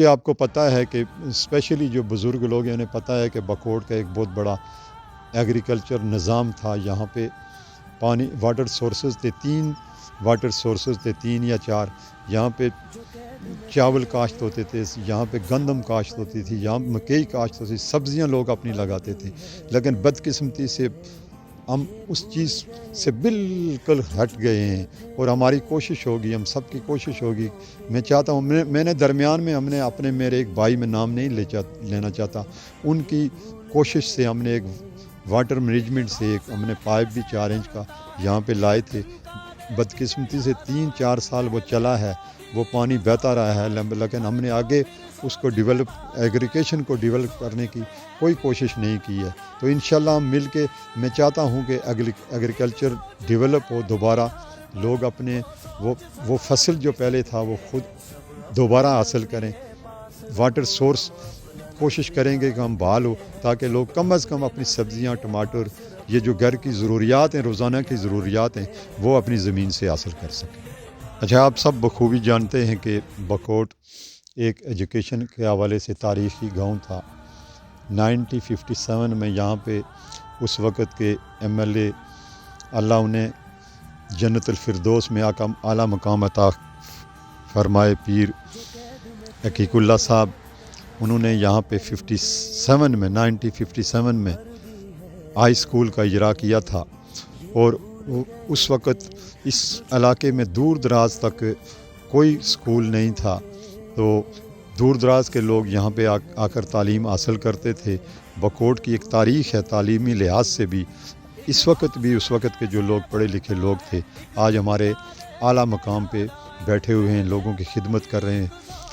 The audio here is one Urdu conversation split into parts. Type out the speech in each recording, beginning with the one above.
آپ کو پتہ ہے کہ اسپیشلی جو بزرگ لوگ ہیں انہیں پتہ ہے کہ بکوٹ کا ایک بہت بڑا ایگریکلچر نظام تھا. یہاں پہ پانی واٹر سورسز تھے، 3 واٹر سورسز تھے، 3 یا 4. یہاں پہ چاول کاشت ہوتے تھے، یہاں پہ گندم کاشت ہوتی تھی، یہاں مکئی کاشت ہوتی تھی، سبزیاں لوگ اپنی لگاتے تھے. لیکن بدقسمتی سے ہم اس چیز سے بالکل ہٹ گئے ہیں، اور ہماری کوشش ہوگی، ہم سب کی کوشش ہوگی. میں چاہتا ہوں، میں نے درمیان میں ہم نے اپنے میرے ایک بھائی میں نام نہیں لینا چاہتا، ان کی کوشش سے ہم نے ایک واٹر مینجمنٹ سے ہم نے پائپ بھی 4 انچ کا یہاں پہ لائے تھے. بدقسمتی سے 3-4 سال وہ چلا ہے، وہ پانی بہتا رہا ہے، لیکن ہم نے آگے اس کو ڈیولپ ایگریکیشن کو ڈیولپ کرنے کی کوئی کوشش نہیں کی ہے. تو انشاءاللہ ہم مل کے، میں چاہتا ہوں کہ ایگریکلچر ڈیولپ ہو دوبارہ، لوگ اپنے وہ فصل جو پہلے تھا وہ خود دوبارہ حاصل کریں. واٹر سورس کوشش کریں گے کہ ہم بحال ہو، تاکہ لوگ کم از کم اپنی سبزیاں، ٹماٹر، یہ جو گھر کی ضروریات ہیں، روزانہ کی ضروریات ہیں، وہ اپنی زمین سے حاصل کر سکیں. اچھا، آپ سب بخوبی جانتے ہیں کہ بکوٹ ایک ایجوکیشن کے حوالے سے تاریخی گاؤں تھا. 1957 میں یہاں پہ اس وقت کے MLA، اللہ انہیں جنت الفردوس میں اعلیٰ مقام عطا فرمائے، پیر حقیق اللہ صاحب، انہوں نے یہاں پہ 1957 میں ہائی اسکول کا اجرا کیا تھا. اور اس وقت اس علاقے میں دور دراز تک کوئی اسکول نہیں تھا، تو دور دراز کے لوگ یہاں پہ آ کر تعلیم حاصل کرتے تھے. بکوٹ کی ایک تاریخ ہے تعلیمی لحاظ سے بھی. اس وقت بھی اس وقت کے جو لوگ پڑھے لکھے لوگ تھے، آج ہمارے اعلیٰ مقام پہ بیٹھے ہوئے ہیں، لوگوں کی خدمت کر رہے ہیں،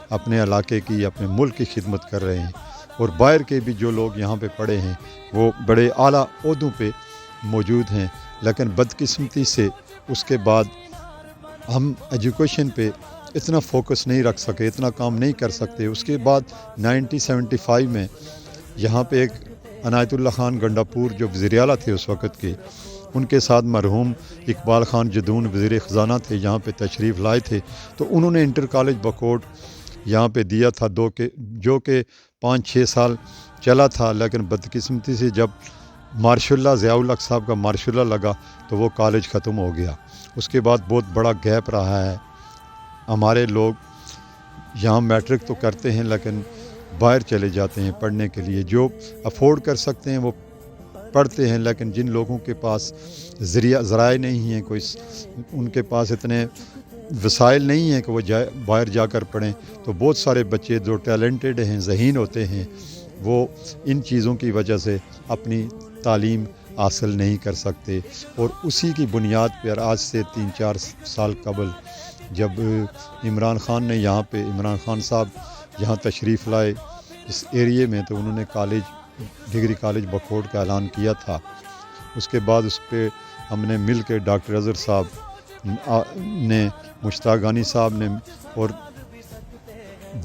اپنے علاقے کی، اپنے ملک کی خدمت کر رہے ہیں. اور باہر کے بھی جو لوگ یہاں پہ پڑھے ہیں وہ بڑے اعلیٰ عہدوں پہ موجود ہیں. لیکن بدقسمتی سے اس کے بعد ہم ایجوکیشن پہ اتنا فوکس نہیں رکھ سکے، اتنا کام نہیں کر سکتے. اس کے بعد 1975 میں یہاں پہ ایک عنایت اللہ خان گنڈاپور جو وزیر اعلیٰ تھے اس وقت کے، ان کے ساتھ مرحوم اقبال خان جدون وزیر خزانہ تھے، یہاں پہ تشریف لائے تھے. تو انہوں نے انٹر کالج بکوٹ یہاں پہ دیا تھا، جو کہ 5-6 سال چلا تھا. لیکن بدقسمتی سے جب مارشاء اللہ ضیاء الحق صاحب کا مارشاء اللہ لگا تو وہ کالج ختم ہو گیا. اس کے بعد بہت بڑا گیپ رہا ہے. ہمارے لوگ یہاں میٹرک تو کرتے ہیں لیکن باہر چلے جاتے ہیں پڑھنے کے لیے. جو افورڈ کر سکتے ہیں وہ پڑھتے ہیں، لیکن جن لوگوں کے پاس ذرائع نہیں ہیں، ان کے پاس اتنے وسائل نہیں ہیں کہ وہ باہر جا کر پڑھیں، تو بہت سارے بچے جو ٹیلنٹڈ ہیں، ذہین ہوتے ہیں، وہ ان چیزوں کی وجہ سے اپنی تعلیم حاصل نہیں کر سکتے. اور اسی کی بنیاد پر آج سے 3-4 سال قبل جب عمران خان صاحب یہاں تشریف لائے اس ایریے میں، تو انہوں نے ڈگری کالج بکوٹ کا اعلان کیا تھا. اس کے بعد اس پہ ہم نے مل کے ڈاکٹر اظہر صاحب نے، مشتاق غانی صاحب نے اور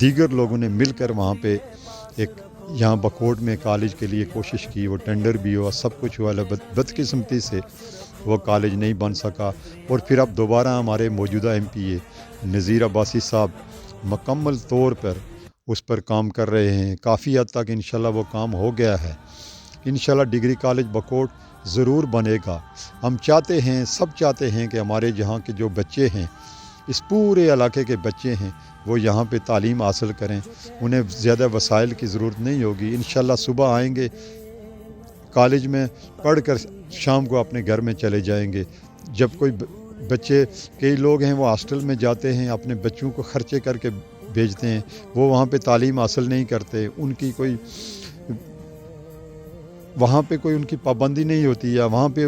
دیگر لوگوں نے مل کر وہاں پہ ایک یہاں بکوٹ میں کالج کے لیے کوشش کی. وہ ٹینڈر بھی ہوا، سب کچھ ہوا، بدقسمتی سے وہ کالج نہیں بن سکا. اور پھر اب دوبارہ ہمارے موجودہ MPA نذیر عباسی صاحب مکمل طور پر اس پر کام کر رہے ہیں. کافی حد تک انشاءاللہ وہ کام ہو گیا ہے. انشاءاللہ ڈگری کالج بکوٹ ضرور بنے گا. ہم چاہتے ہیں، سب چاہتے ہیں کہ ہمارے جہاں کے جو بچے ہیں، اس پورے علاقے کے بچے ہیں، وہ یہاں پہ تعلیم حاصل کریں. انہیں زیادہ وسائل کی ضرورت نہیں ہوگی. انشاءاللہ صبح آئیں گے کالج میں، پڑھ کر شام کو اپنے گھر میں چلے جائیں گے. جب کوئی بچے، کئی لوگ ہیں وہ ہاسٹل میں جاتے ہیں، اپنے بچوں کو خرچے کر کے بھیجتے ہیں، وہ وہاں پہ تعلیم حاصل نہیں کرتے، وہاں پہ کوئی ان کی پابندی نہیں ہوتی، یا وہاں پہ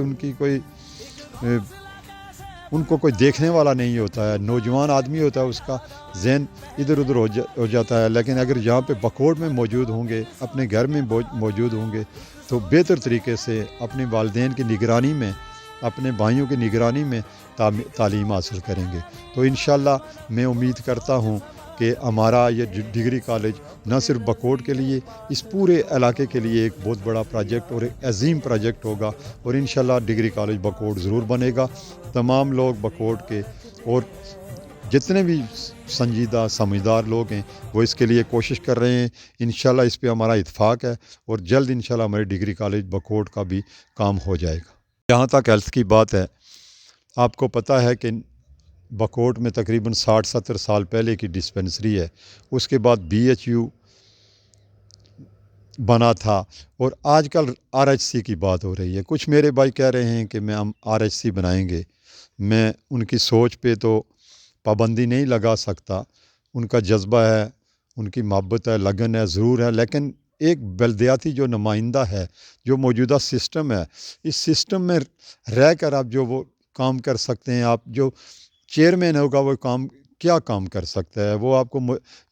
ان کو کوئی دیکھنے والا نہیں ہوتا ہے. نوجوان آدمی ہوتا ہے، اس کا ذہن ادھر ادھر ہو جاتا ہے. لیکن اگر یہاں پہ بکوٹ میں موجود ہوں گے، اپنے گھر میں موجود ہوں گے، تو بہتر طریقے سے اپنے والدین کی نگرانی میں، اپنے بھائیوں کی نگرانی میں تعلیم حاصل کریں گے. تو انشاءاللہ میں امید کرتا ہوں کہ ہمارا یہ ڈگری کالج نہ صرف بکوٹ کے لیے، اس پورے علاقے کے لیے ایک بہت بڑا پروجیکٹ اور ایک عظیم پروجیکٹ ہوگا. اور انشاءاللہ ڈگری کالج بکوٹ ضرور بنے گا. تمام لوگ بکوٹ کے اور جتنے بھی سنجیدہ سمجھدار لوگ ہیں وہ اس کے لیے کوشش کر رہے ہیں. انشاءاللہ اس پہ ہمارا اتفاق ہے اور جلد انشاءاللہ ہمارے ڈگری کالج بکوٹ کا بھی کام ہو جائے گا. جہاں تک ہیلتھ کی بات ہے، آپ کو پتہ ہے کہ بکوٹ میں تقریباً 60-70 سال پہلے کی ڈسپنسری ہے. اس کے بعد BHU بنا تھا اور آج کل RHC کی بات ہو رہی ہے. کچھ میرے بھائی کہہ رہے ہیں کہ ہم RHC بنائیں گے. میں ان کی سوچ پہ تو پابندی نہیں لگا سکتا. ان کا جذبہ ہے، ان کی محبت ہے، لگن ہے، ضرور ہے، لیکن ایک بلدیاتی جو نمائندہ ہے، جو موجودہ سسٹم ہے، اس سسٹم میں رہ کر آپ جو وہ کام کر سکتے ہیں، آپ جو چیئرمین ہوگا وہ کیا کام کر سکتا ہے؟ وہ آپ کو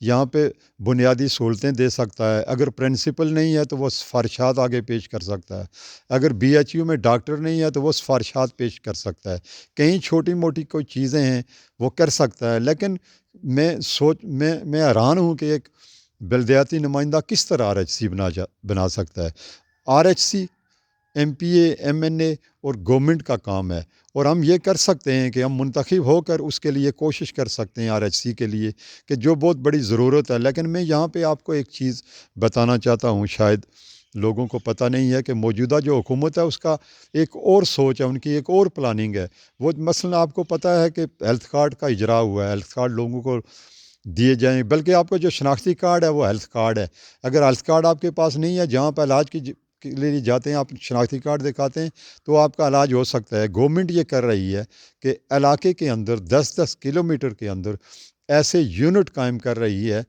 یہاں پہ بنیادی سہولتیں دے سکتا ہے. اگر پرنسپل نہیں ہے تو وہ سفارشات آگے پیش کر سکتا ہے. اگر BHU میں ڈاکٹر نہیں ہے تو وہ سفارشات پیش کر سکتا ہے. کہیں چھوٹی موٹی کوئی چیزیں ہیں وہ کر سکتا ہے. لیکن میں حیران ہوں کہ ایک بلدیاتی نمائندہ کس طرح RHC بنا سکتا ہے. RHC MPA MNA اور گورنمنٹ کا کام ہے، اور ہم یہ کر سکتے ہیں کہ ہم منتخب ہو کر اس کے لیے کوشش کر سکتے ہیں RHC کے لیے، کہ جو بہت بڑی ضرورت ہے. لیکن میں یہاں پہ آپ کو ایک چیز بتانا چاہتا ہوں، شاید لوگوں کو پتہ نہیں ہے کہ موجودہ جو حکومت ہے اس کا ایک اور سوچ ہے، ان کی ایک اور پلاننگ ہے. وہ مثلا آپ کو پتہ ہے کہ ہیلتھ کارڈ کا اجرا ہوا ہے، ہیلتھ کارڈ لوگوں کو دیے جائیں، بلکہ آپ کا جو شناختی کارڈ ہے وہ ہیلتھ کارڈ ہے. اگر ہیلتھ کارڈ آپ کے پاس نہیں ہے، جہاں پہ علاج کے لیے جاتے ہیں آپ شناختی کارڈ دکھاتے ہیں تو آپ کا علاج ہو سکتا ہے. گورنمنٹ یہ کر رہی ہے کہ علاقے کے اندر 10-10 کلومیٹر کے اندر ایسے یونٹ قائم کر رہی ہے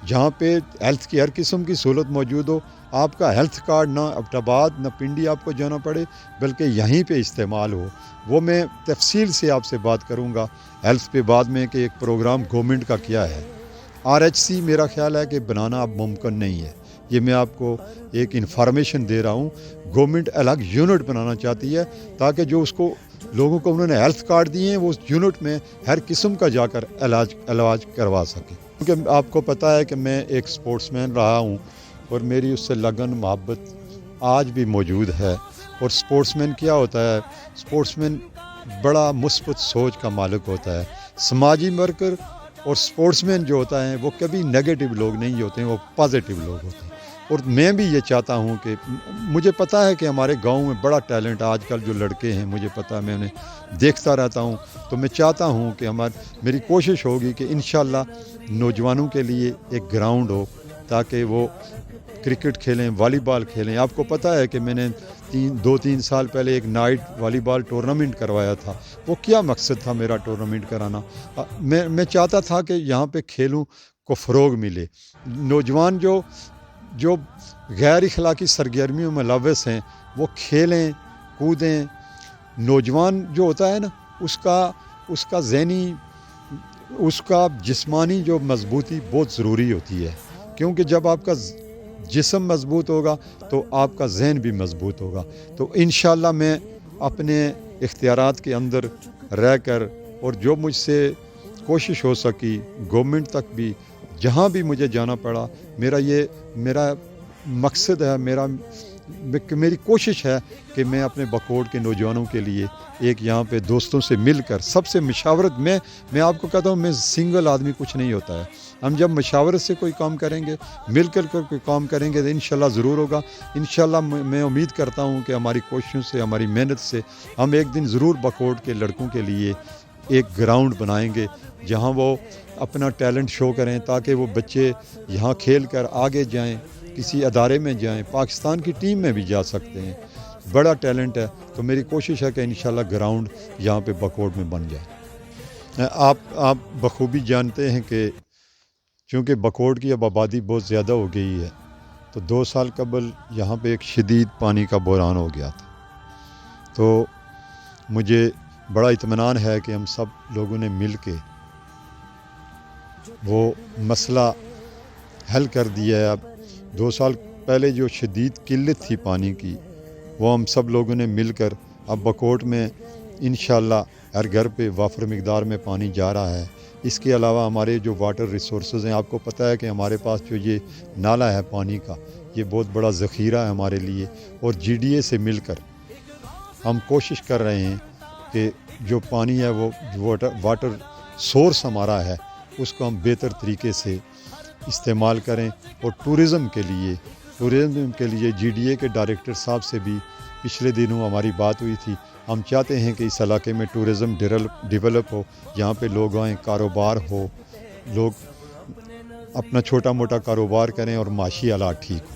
جہاں پہ ہیلتھ کی ہر قسم کی سہولت موجود ہو. آپ کا ہیلتھ کارڈ نہ ایبٹ آباد نہ پنڈی آپ کو جانا پڑے، بلکہ یہیں پہ استعمال ہو. وہ میں تفصیل سے آپ سے بات کروں گا ہیلتھ پہ بعد میں کہ ایک پروگرام گورنمنٹ کا کیا ہے. RHC میرا خیال ہے کہ بنانا اب ممکن نہیں ہے. یہ میں آپ کو ایک انفارمیشن دے رہا ہوں. گورنمنٹ الگ یونٹ بنانا چاہتی ہے تاکہ جو اس کو لوگوں کو انہوں نے ہیلتھ کارڈ دیے ہیں وہ اس یونٹ میں ہر قسم کا جا کر علاج کروا سکے. کیونکہ آپ کو پتہ ہے کہ میں ایک سپورٹس مین رہا ہوں اور میری اس سے لگن محبت آج بھی موجود ہے. اور سپورٹس مین کیا ہوتا ہے؟ سپورٹس مین بڑا مثبت سوچ کا مالک ہوتا ہے. سماجی ورکر اور سپورٹس مین جو ہوتا ہے وہ کبھی نیگیٹو لوگ نہیں ہوتے ہیں، وہ پازیٹیو لوگ ہوتے ہیں. اور میں بھی یہ چاہتا ہوں کہ مجھے پتہ ہے کہ ہمارے گاؤں میں بڑا ٹیلنٹ آج کل جو لڑکے ہیں، مجھے پتہ ہے، میں انہیں دیکھتا رہتا ہوں. تو میں چاہتا ہوں کہ میری کوشش ہوگی کہ انشاءاللہ نوجوانوں کے لیے ایک گراؤنڈ ہو تاکہ وہ کرکٹ کھیلیں، والی بال کھیلیں. آپ کو پتہ ہے کہ میں نے 2-3 سال پہلے ایک نائٹ والی بال ٹورنامنٹ کروایا تھا. وہ کیا مقصد تھا میرا ٹورنامنٹ کرانا؟ میں چاہتا تھا کہ یہاں پہ کھیلوں کو فروغ ملے. نوجوان جو غیر اخلاقی سرگرمیوں میں ملوث ہیں وہ کھیلیں کودیں. نوجوان جو ہوتا ہے نا اس کا ذہنی اس کا جسمانی جو مضبوطی بہت ضروری ہوتی ہے، کیونکہ جب آپ کا جسم مضبوط ہوگا تو آپ کا ذہن بھی مضبوط ہوگا. تو انشاءاللہ میں اپنے اختیارات کے اندر رہ کر اور جو مجھ سے کوشش ہو سکی گورنمنٹ تک بھی جہاں بھی مجھے جانا پڑا، میرا مقصد ہے، میری کوشش ہے کہ میں اپنے بکوٹ کے نوجوانوں کے لیے ایک یہاں پہ دوستوں سے مل کر سب سے مشاورت میں آپ کو کہتا ہوں، میں سنگل آدمی کچھ نہیں ہوتا ہے. ہم جب مشاورت سے کوئی کام کریں گے، مل کر کوئی کام کریں گے تو انشاءاللہ ضرور ہوگا. انشاءاللہ میں امید کرتا ہوں کہ ہماری کوششوں سے، ہماری محنت سے ہم ایک دن ضرور بکوٹ کے لڑکوں کے لیے ایک گراؤنڈ بنائیں گے جہاں وہ اپنا ٹیلنٹ شو کریں تاکہ وہ بچے یہاں کھیل کر آگے جائیں، کسی ادارے میں جائیں، پاکستان کی ٹیم میں بھی جا سکتے ہیں. بڑا ٹیلنٹ ہے. تو میری کوشش ہے کہ انشاءاللہ گراؤنڈ یہاں پہ بکوٹ میں بن جائے. آپ بخوبی جانتے ہیں کہ چونکہ بکوٹ کی اب آبادی بہت زیادہ ہو گئی ہے تو 2 سال قبل یہاں پہ ایک شدید پانی کا بحران ہو گیا تھا. تو مجھے بڑا اطمینان ہے کہ ہم سب لوگوں نے مل کے وہ مسئلہ حل کر دیا ہے. اب 2 سال پہلے جو شدید قلت تھی پانی کی، وہ ہم سب لوگوں نے مل کر اب بکوٹ میں انشاءاللہ ہر گھر پہ وافر مقدار میں پانی جا رہا ہے. اس کے علاوہ ہمارے جو واٹر ریسورسز ہیں، آپ کو پتہ ہے کہ ہمارے پاس جو یہ نالا ہے پانی کا، یہ بہت بڑا ذخیرہ ہے ہمارے لیے. اور GDA سے مل کر ہم کوشش کر رہے ہیں کہ جو پانی ہے وہ واٹر سورس ہمارا ہے اس کو ہم بہتر طریقے سے استعمال کریں. اور ٹورزم کے لیے جی ڈی اے کے ڈائریکٹر صاحب سے بھی پچھلے دنوں ہماری بات ہوئی تھی. ہم چاہتے ہیں کہ اس علاقے میں ٹورزم ڈیولپ ہو, یہاں پہ لوگ آئیں, کاروبار ہو, لوگ اپنا چھوٹا موٹا کاروبار کریں اور معاشی حالات ٹھیک ہوں.